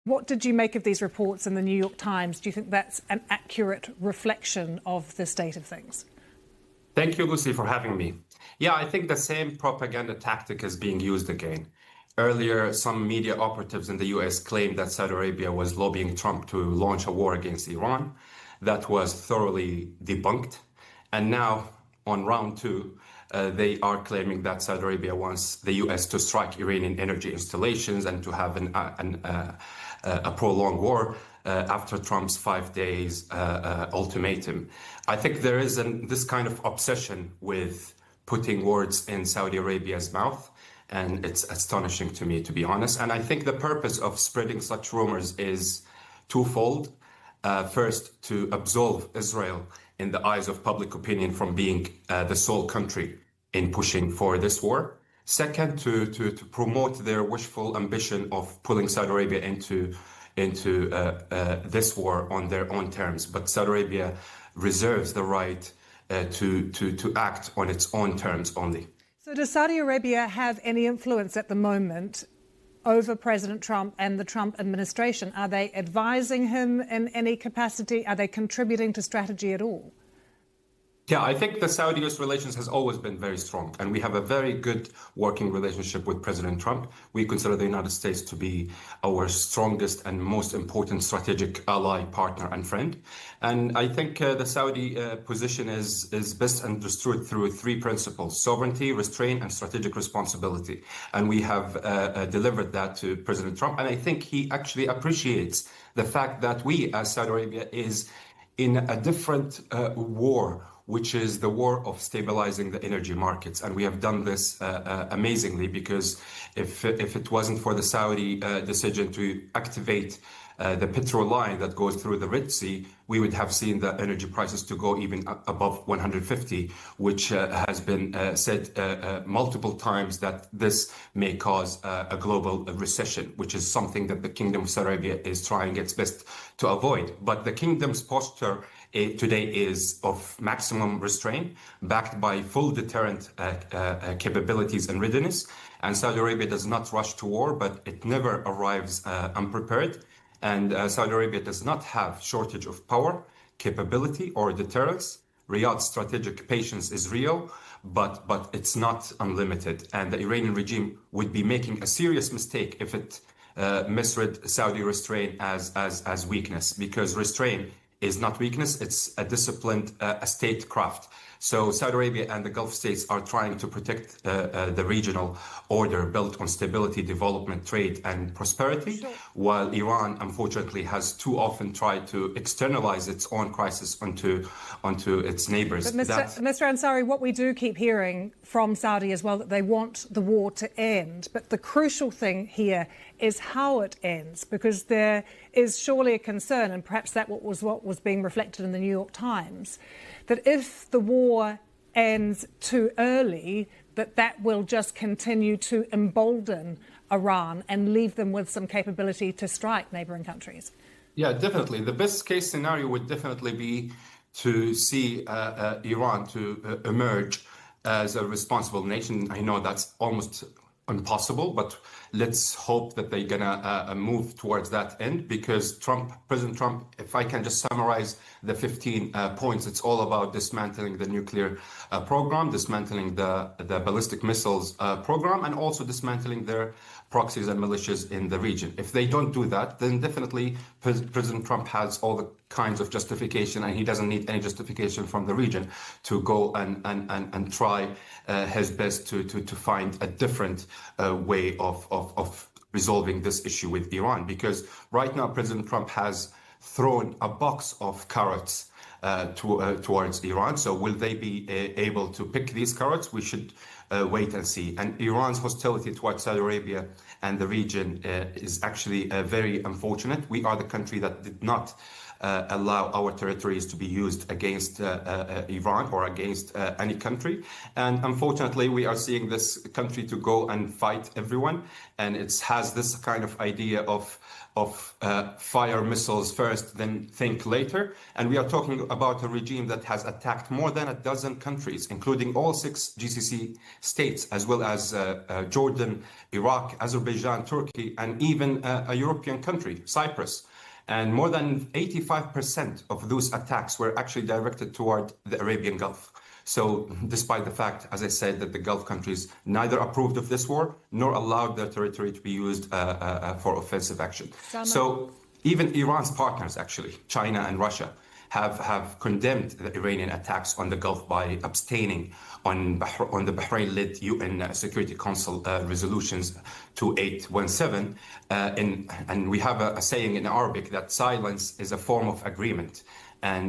What did you make of these reports in the New York Times? Do you think that's an accurate reflection of the state of things? Thank you, Lucy, for having me. Yeah, I think the same propaganda tactic is being used again. Earlier, some media operatives in the US claimed that Saudi Arabia was lobbying Trump to launch a war against Iran. That was thoroughly debunked. And now, on round two, they are claiming that Saudi Arabia wants the US to strike Iranian energy installations and to have a prolonged war after Trump's 5 days ultimatum. I think there is this kind of obsession with putting words in Saudi Arabia's mouth, and it's astonishing to me, to be honest. And I think the purpose of spreading such rumors is twofold. First, to absolve Israel in the eyes of public opinion from being the sole country in pushing for this war. Second, to promote their wishful ambition of pulling Saudi Arabia into this war on their own terms. But Saudi Arabia reserves the right to act on its own terms only. So does Saudi Arabia have any influence at the moment over President Trump and the Trump administration? Are they advising him in any capacity? Are they contributing to strategy at all? Yeah, I think the Saudi-US relations has always been very strong, and we have a very good working relationship with President Trump. We consider the United States to be our strongest and most important strategic ally, partner, and friend. And I think the Saudi position is best understood through three principles: sovereignty, restraint, and strategic responsibility. And we have delivered that to President Trump. And I think he actually appreciates the fact that we, as Saudi Arabia, is in a different war, which is the war of stabilizing the energy markets. And we have done this amazingly, because if it wasn't for the Saudi decision to activate the petrol line that goes through the Red Sea, we would have seen the energy prices to go even above 150, which has been said multiple times that this may cause a global recession, which is something that the Kingdom of Saudi Arabia is trying its best to avoid. But the kingdom's posture today is of maximum restraint, backed by full deterrent capabilities and readiness. And Saudi Arabia does not rush to war, but it never arrives unprepared. And Saudi Arabia does not have shortage of power, capability, or deterrence. Riyadh's strategic patience is real, but it's not unlimited. And the Iranian regime would be making a serious mistake if it misread Saudi restraint as weakness, because restraint is not weakness, it's a disciplined statecraft. So Saudi Arabia and the Gulf states are trying to protect the regional order built on stability, development, trade, and prosperity, while Iran, unfortunately, has too often tried to externalize its own crisis onto its neighbors. But Mr. Ansari, what we do keep hearing from Saudi as well, that they want the war to end. But the crucial thing here is how it ends, because there is surely a concern, and perhaps that was what was being reflected in the New York Times, that if the war ends too early, that will just continue to embolden Iran and leave them with some capability to strike neighboring countries. Yeah, definitely. The best case scenario would definitely be to see Iran to emerge as a responsible nation. I know that's almost impossible, but let's hope that they're gonna move towards that end, because President Trump, if I can just summarize the 15 points, it's all about dismantling the nuclear program, dismantling the ballistic missiles program, and also dismantling their proxies and militias in the region. If they don't do that, then definitely President Trump has all the kinds of justification, and he doesn't need any justification from the region to go and try his best to find a different way of resolving this issue with Iran. Because right now, President Trump has thrown a box of carrots towards Iran. So will they be able to pick these carrots? We should wait and see. And Iran's hostility towards Saudi Arabia and the region is actually very unfortunate. We are the country that did not allow our territories to be used against Iran or against any country. And unfortunately, we are seeing this country to go and fight everyone. And it has this kind of idea of fire missiles first, then think later. And we are talking about a regime that has attacked more than a dozen countries, including all 6 GCC states, as well as Jordan, Iraq, Azerbaijan, Turkey, and even a European country, Cyprus. And more than 85% of those attacks were actually directed toward the Arabian Gulf. So despite the fact, as I said, that the Gulf countries neither approved of this war nor allowed their territory to be used for offensive action. So even Iran's partners, actually, China and Russia, have condemned the Iranian attacks on the Gulf by abstaining on the Bahrain-led UN Security Council resolutions 2817. And we have a saying in Arabic that silence is a form of agreement. And